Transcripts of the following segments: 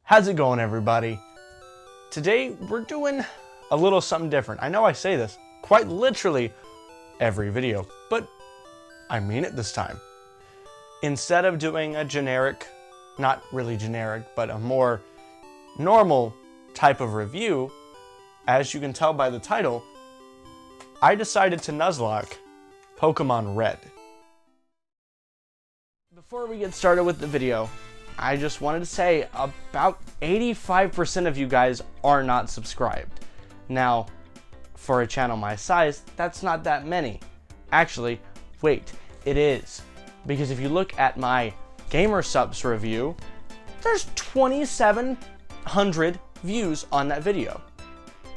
How's it going, everybody? Today we're doing a little something different. I know I say this quite literally every video, but I mean it this time. Instead of doing a generic, not really generic, but a more normal type of review, as you can tell by the title, I decided to Nuzlocke Pokemon Red. Before we get started with the video, I just wanted to say about 85% of you guys are not subscribed. Now, for a channel my size, that's not that many. Actually, wait, it is. Because if you look at my Gamer Subs review, there's 2,700 views on that video.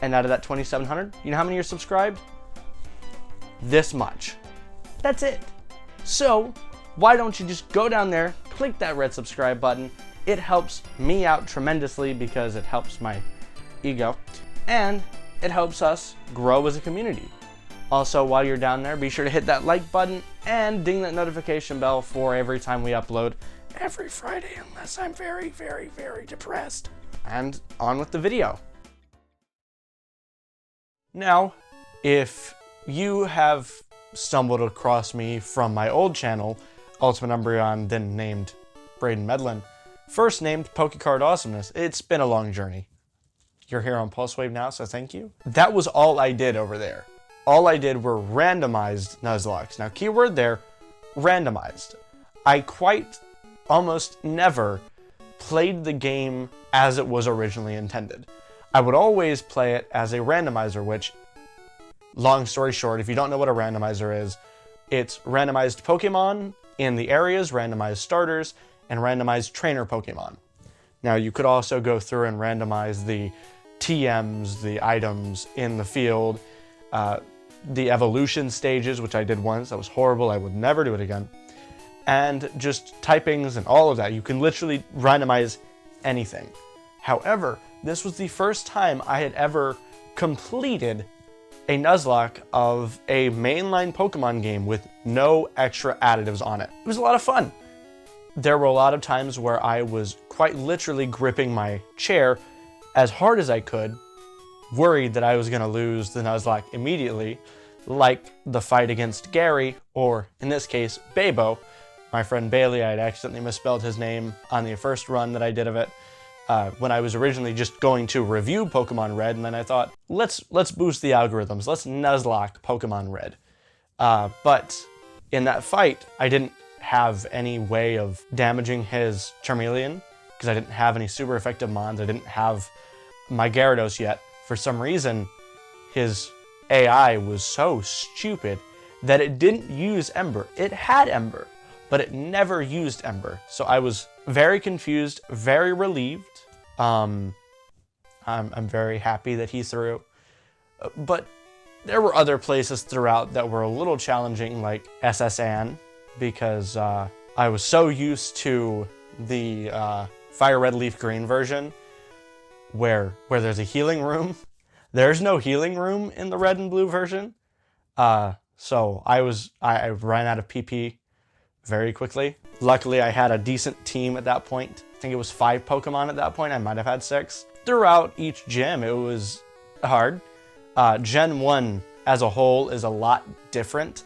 And out of that 2,700, you know how many are subscribed? This much. That's it. So, why don't you just go down there, click that red subscribe button. It helps me out tremendously because it helps my ego. And it helps us grow as a community. Also, while you're down there, be sure to hit that like button and ding that notification bell for every time we upload every Friday, unless I'm very, very, very depressed. And on with the video. Now, if you have stumbled across me from my old channel, Ultimate Umbreon, then named Brayden Medlin, first named Pokecard Awesomeness, it's been a long journey. You're here on Pulsewave now, so thank you. That was all I did over there. All I did were randomized Nuzlocks. Now, keyword there, randomized. I quite almost never played the game as it was originally intended. I would always play it as a randomizer, which, long story short, if you don't know what a randomizer is, it's randomized Pokemon in the areas, randomized starters, and randomized trainer Pokemon. Now, you could also go through and randomize the TMs, the items in the field, the evolution stages, which I did once. That was horrible. I would never do it again. And just typings and all of that. You can literally randomize anything. However, this was the first time I had ever completed a Nuzlocke of a mainline Pokemon game with no extra additives on it. It was a lot of fun. There were a lot of times where I was quite literally gripping my chair as hard as I could, worried that I was going to lose the Nuzlocke immediately, like the fight against Gary, or in this case, Babo. My friend Bailey, I had accidentally misspelled his name on the first run that I did of it. When I was originally just going to review Pokemon Red, and then I thought, let's boost the algorithms, let's Nuzlocke Pokemon Red. But in that fight, I didn't have any way of damaging his Charmeleon, because I didn't have any super effective mons, I didn't have my Gyarados yet. For some reason, his AI was so stupid that it didn't use Ember. It had Ember, but it never used Ember. So I was very confused, very relieved. I'm very happy that he threw. But there were other places throughout that were a little challenging, like SSN, because I was so used to the Fire Red Leaf Green version, where there's a healing room. There's no healing room in the red and blue version. So I ran out of PP very quickly. Luckily, I had a decent team at that point. I think it was 5 Pokemon at that point. I might have had 6. Throughout each gym, it was hard. Gen 1 as a whole is a lot different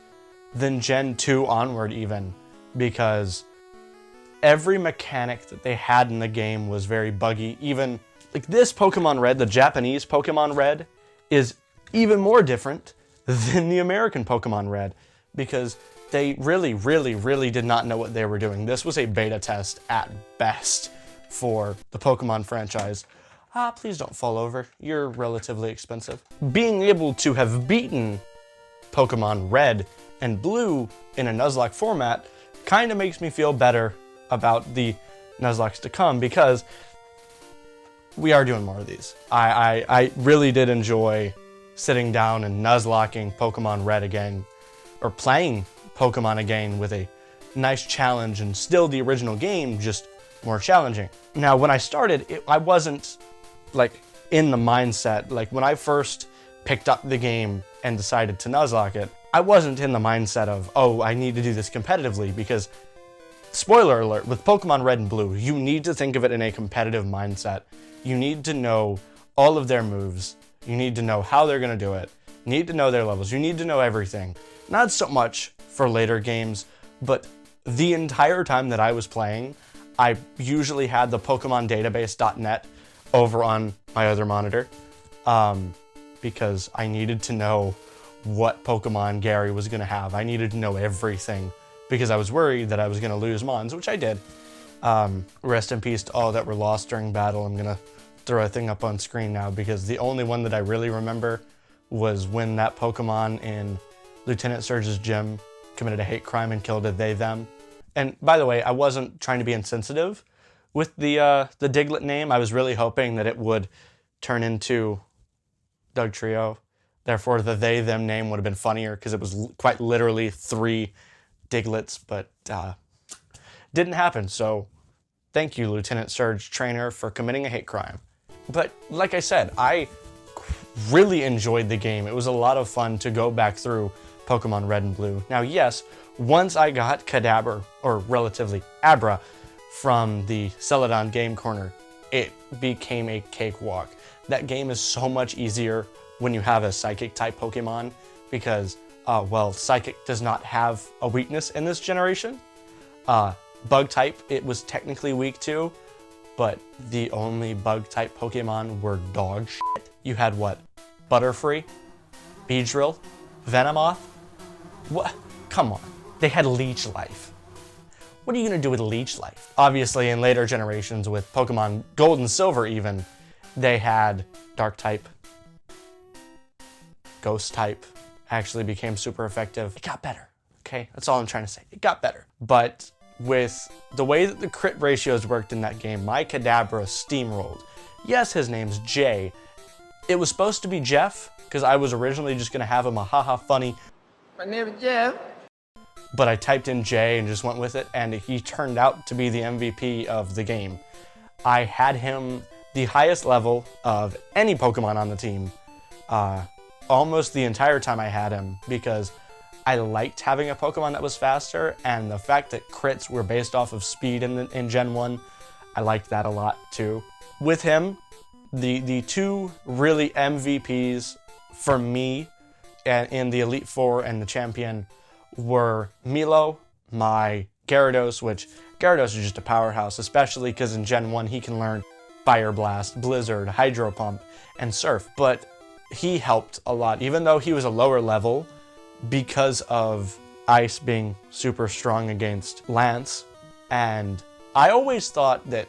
than Gen 2 onward even, because every mechanic that they had in the game was very buggy. Even like this Pokemon Red, the Japanese Pokemon Red, is even more different than the American Pokemon Red, because they really, really, really did not know what they were doing. This was a beta test at best for the Pokemon franchise. Please don't fall over. You're relatively expensive. Being able to have beaten Pokemon Red and Blue in a Nuzlocke format kind of makes me feel better about the Nuzlockes to come, because we are doing more of these. I really did enjoy sitting down and Nuzlocking Pokemon Red again, or playing Pokemon again with a nice challenge, and still the original game, just more challenging. Now, when I started, I wasn't like in the mindset, like when I first picked up the game and decided to Nuzlocke it, I wasn't in the mindset of, oh, I need to do this competitively, because spoiler alert, with Pokemon Red and Blue, you need to think of it in a competitive mindset. You need to know all of their moves. You need to know how they're going to do it. You need to know their levels. You need to know everything. Not so much for later games, but the entire time that I was playing, I usually had the PokemonDatabase.net over on my other monitor because I needed to know what Pokemon Gary was going to have. I needed to know everything because I was worried that I was going to lose Mons, which I did. Rest in peace to all that were lost during battle. I'm going to throw a thing up on screen now because the only one that I really remember was when that Pokemon in Lieutenant Surge's gym committed a hate crime and killed a they-them. And by the way, I wasn't trying to be insensitive with the Diglett name. I was really hoping that it would turn into Doug Trio. Therefore, the they-them name would have been funnier because it was quite literally 3 Digletts, but didn't happen. So thank you, Lieutenant Surge Trainer, for committing a hate crime. But like I said, I really enjoyed the game. It was a lot of fun to go back through Pokemon Red and Blue. Now, yes, once I got Kadabra, or relatively Abra, from the Celadon Game Corner, it became a cakewalk. That game is so much easier when you have a Psychic-type Pokemon because, well, Psychic does not have a weakness in this generation. Bug-type, it was technically weak to, but the only Bug-type Pokemon were dog shit. You had what? Butterfree? Beedrill? Venomoth? What? Come on. They had Leech Life. What are you gonna do with Leech Life? Obviously, in later generations with Pokemon Gold and Silver even, they had Dark-type, Ghost-type, actually became super effective. It got better, okay? That's all I'm trying to say. It got better. But with the way that the crit ratios worked in that game, my Kadabra steamrolled. Yes, his name's Jay. It was supposed to be Jeff, because I was originally just gonna have him a haha funny. My name is Jeff. But I typed in Jay and just went with it, and he turned out to be the MVP of the game. I had him the highest level of any Pokemon on the team almost the entire time I had him because I liked having a Pokemon that was faster, and the fact that crits were based off of speed in Gen 1, I liked that a lot too. With him, the 2 really MVPs for me in the Elite Four and the Champion were Milo, my Gyarados, which Gyarados is just a powerhouse, especially because in Gen 1 he can learn Fire Blast, Blizzard, Hydro Pump, and Surf, but he helped a lot, even though he was a lower level, because of Ice being super strong against Lance. And I always thought that,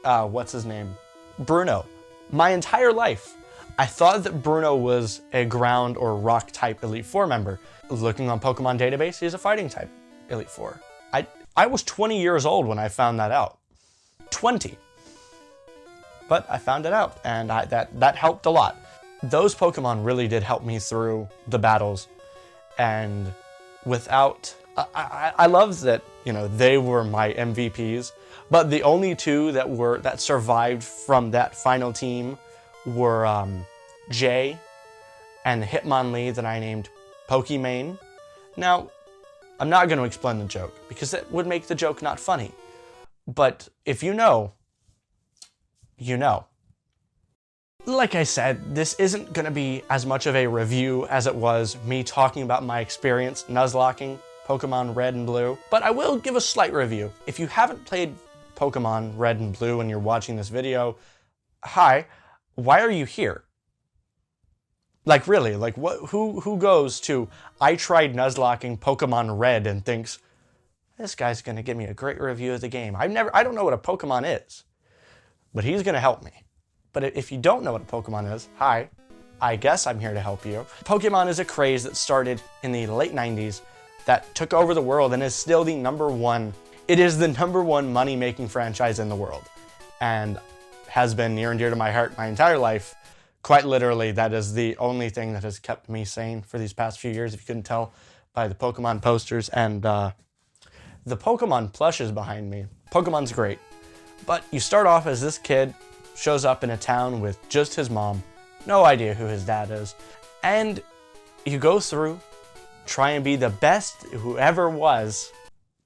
what's his name? Bruno. My entire life, I thought that Bruno was a ground or rock type Elite Four member. Looking on Pokemon Database, he's a fighting type Elite Four. I was 20 years old when I found that out. 20. But I found it out, and that helped a lot. Those Pokemon really did help me through the battles, and without, I love that, you know, they were my MVPs, but the only 2 that survived from that final team were Jay and the Hitmonlee that I named Pokimane. Now, I'm not going to explain the joke because it would make the joke not funny, but if you know, you know. Like I said, this isn't going to be as much of a review as it was me talking about my experience Nuzlocking Pokemon Red and Blue, but I will give a slight review. If you haven't played Pokemon Red and Blue and you're watching this video, hi, why are you here? Like really, like who goes to, I tried Nuzlocking Pokemon Red and thinks, this guy's going to give me a great review of the game. I don't know what a Pokemon is, but he's going to help me. But if you don't know what a Pokemon is, hi, I guess I'm here to help you. Pokemon is a craze that started in the late 90s that took over the world and is still the #1. It is the #1 money-making franchise in the world and has been near and dear to my heart my entire life. Quite literally, that is the only thing that has kept me sane for these past few years, if you couldn't tell by the Pokemon posters and the Pokemon plushes behind me. Pokemon's great, but you start off as this kid, shows up in a town with just his mom, no idea who his dad is, and you go through, try and be the best who ever was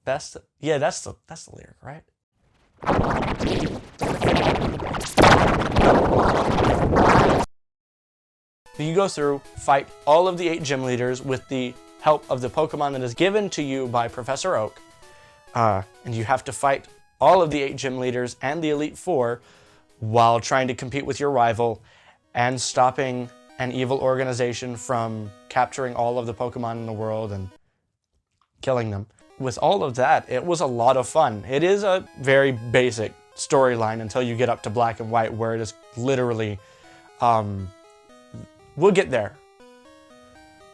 Best, yeah, that's the lyric, right? You go through, fight all of the 8 gym leaders with the help of the Pokemon that is given to you by Professor Oak. And you have to fight all of the 8 gym leaders and the Elite Four while trying to compete with your rival and stopping an evil organization from capturing all of the Pokemon in the world and killing them. With all of that, it was a lot of fun. It is a very basic storyline until you get up to Black and White, where it is literally, we'll get there.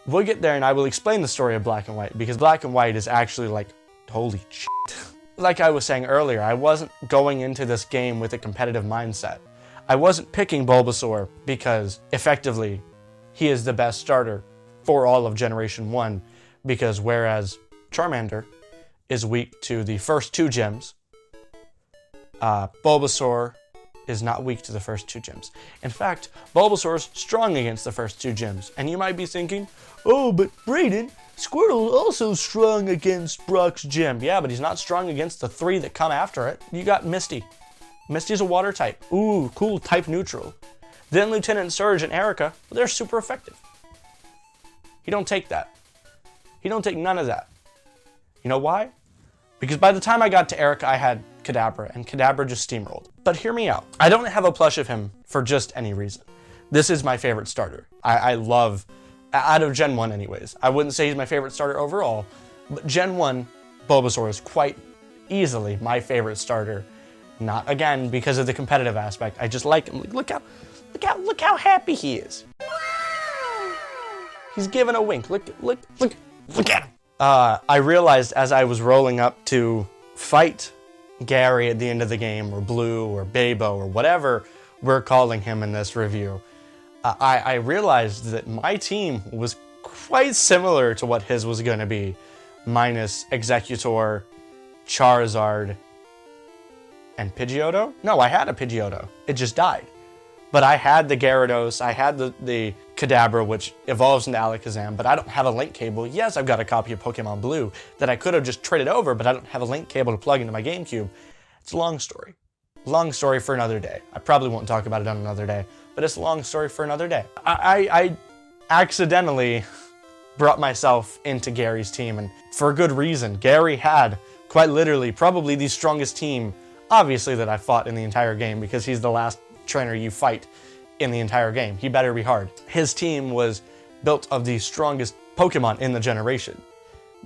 We'll get there and I will explain the story of Black and White, because Black and White is actually like, holy shit. Like I was saying earlier, I wasn't going into this game with a competitive mindset. I wasn't picking Bulbasaur because, effectively, he is the best starter for all of Generation 1, because whereas Charmander is weak to the first 2 gyms, Bulbasaur is not weak to the first 2 gyms. In fact, Bulbasaur's strong against the first 2 gyms. And you might be thinking, oh, but Brayden, Squirtle's also strong against Brock's gym. Yeah, but he's not strong against the 3 that come after it. You got Misty. Misty's a water type. Ooh, cool, type neutral. Then Lieutenant Surge and Erica, they're super effective. He don't take that. He don't take none of that. You know why? Because by the time I got to Erica, I had Kadabra, and Kadabra just steamrolled. But hear me out. I don't have a plush of him for just any reason. This is my favorite starter. I love, out of Gen 1 anyways. I wouldn't say he's my favorite starter overall, but Gen 1 Bulbasaur is quite easily my favorite starter. Not, again, because of the competitive aspect. I just like him. Look how happy he is. He's giving a wink. Look at him. I realized as I was rolling up to fight Gary at the end of the game, or Blue, or Babo, or whatever we're calling him in this review, I realized that my team was quite similar to what his was going to be, minus Executor, Charizard, and Pidgeotto? No, I had a Pidgeotto. It just died. But I had the Gyarados, I had the Kadabra, which evolves into Alakazam, but I don't have a link cable. Yes, I've got a copy of Pokemon Blue that I could have just traded over, but I don't have a link cable to plug into my GameCube. It's a long story. Long story for another day. I probably won't talk about it on another day, but it's a long story for another day. I accidentally brought myself into Gary's team, and for a good reason. Gary had, quite literally, probably the strongest team, obviously, that I fought in the entire game, because he's the last trainer you fight in the entire game. He better be hard. His team was built of the strongest Pokemon in the generation.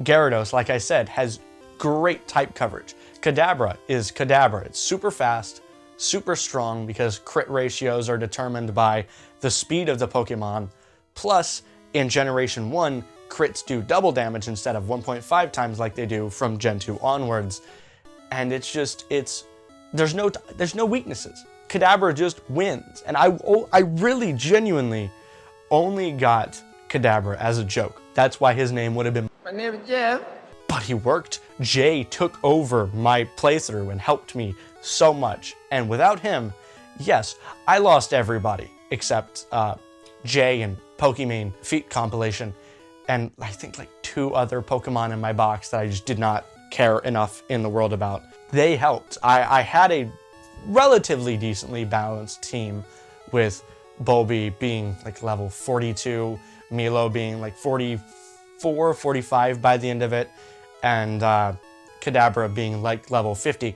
Gyarados, like I said, has great type coverage. Kadabra is Kadabra. It's super fast, super strong, because crit ratios are determined by the speed of the Pokemon. Plus, in Generation 1, crits do double damage instead of 1.5 times like they do from Gen 2 onwards. And it's just, there's no weaknesses. Kadabra just wins. And I really genuinely only got Kadabra as a joke. That's why his name would have been, my name is Jeff. But he worked. Jay took over my playthrough and helped me so much. And without him, yes, I lost everybody except Jay and Pokemon Feet compilation. And I think like 2 other Pokemon in my box that I just did not care enough in the world about. They helped. I had a relatively decently balanced team, with Bulby being like level 42, Milo being like 44, 45 by the end of it, and Kadabra being like level 50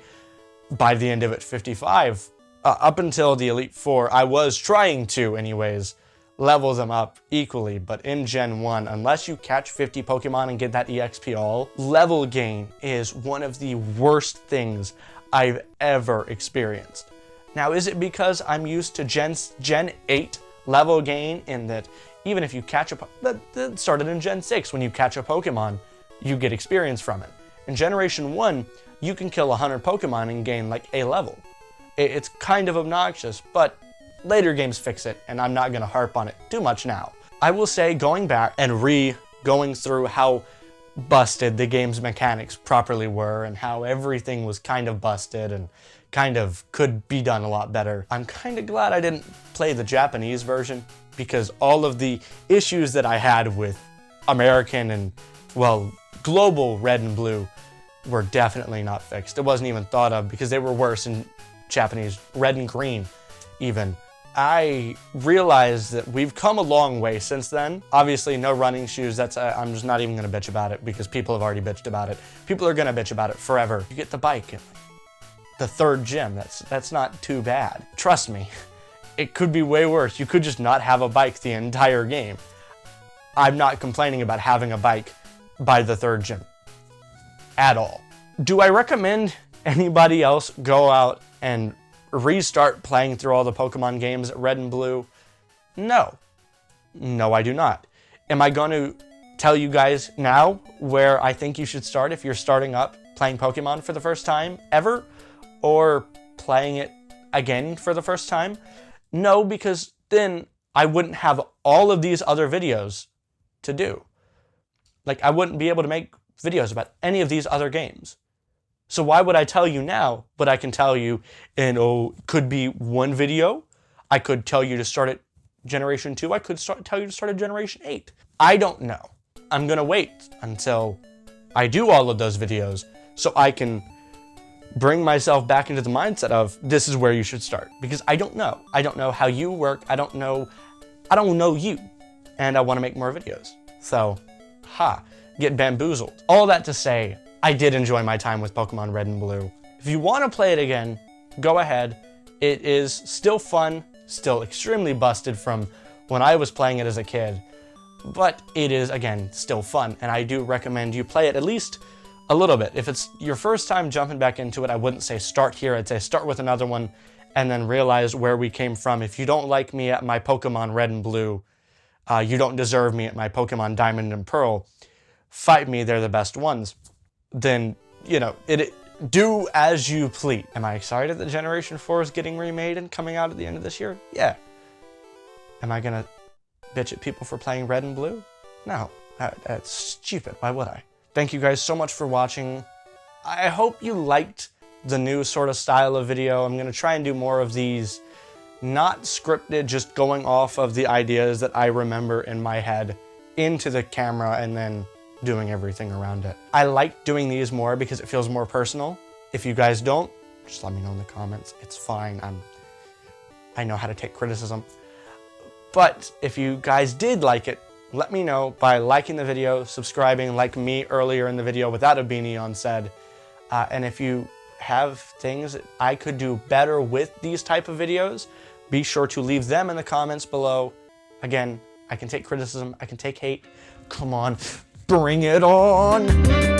by the end of it, 55. Up until the Elite Four, I was trying to, anyways, level them up equally, but in Gen 1, unless you catch 50 Pokemon and get that EXP all, level gain is one of the worst things I've ever experienced. Now, is it because I'm used to Gen 8 level gain, in that even if you catch that started in Gen 6, when you catch a Pokemon, you get experience from it. In Generation 1, you can kill 100 Pokemon and gain like a level. It's kind of obnoxious, but later games fix it, and I'm not going to harp on it too much now. I will say, going back and going through how busted the game's mechanics properly were, and how everything was kind of busted and kind of could be done a lot better, I'm kind of glad I didn't play the Japanese version, because all of the issues that I had with American and, well, global Red and Blue were definitely not fixed. It wasn't even thought of because they were worse in Japanese, red and green even. I realized that we've come a long way since then. Obviously, no running shoes. I'm just not even gonna bitch about it because people have already bitched about it. People are gonna bitch about it forever. You get the bike in the third gym. That's not too bad. Trust me, it could be way worse. You could just not have a bike the entire game. I'm not complaining about having a bike by the third gym at all. Do I recommend anybody else go out and restart playing through all the Pokemon games, Red and Blue? No. No, I do not. Am I going to tell you guys now where I think you should start if you're starting up playing Pokemon for the first time ever? Or playing it again for the first time? No, because then I wouldn't have all of these other videos to do. Like, I wouldn't be able to make videos about any of these other games. So why would I tell you now, but I can tell you in, could be one video. I could tell you to start at Generation 2. I could tell you to start at Generation 8. I don't know. I'm going to wait until I do all of those videos so I can bring myself back into the mindset of this is where you should start. Because I don't know. I don't know how you work. I don't know you. And I want to make more videos. So, get bamboozled. All that to say, I did enjoy my time with Pokemon Red and Blue. If you want to play it again, go ahead. It is still fun, still extremely busted from when I was playing it as a kid, but it is, again, still fun, and I do recommend you play it at least a little bit. If it's your first time jumping back into it, I wouldn't say start here. I'd say start with another one and then realize where we came from. If you don't like me at my Pokemon Red and Blue, you don't deserve me at my Pokemon Diamond and Pearl. Fight me, they're the best ones. Then, do as you please. Am I excited that Generation 4 is getting remade and coming out at the end of this year? Yeah. Am I gonna bitch at people for playing Red and Blue? No, that's stupid. Why would I? Thank you guys so much for watching. I hope you liked the new sort of style of video. I'm gonna try and do more of these, not scripted, just going off of the ideas that I remember in my head into the camera and then doing everything around it. I like doing these more because it feels more personal. If you guys don't, just let me know in the comments. It's fine. I know how to take criticism. But if you guys did like it, let me know by liking the video, subscribing like me earlier in the video without a beanie on said. And if you have things that I could do better with these type of videos, be sure to leave them in the comments below. Again, I can take criticism, I can take hate. Come on. Bring it on!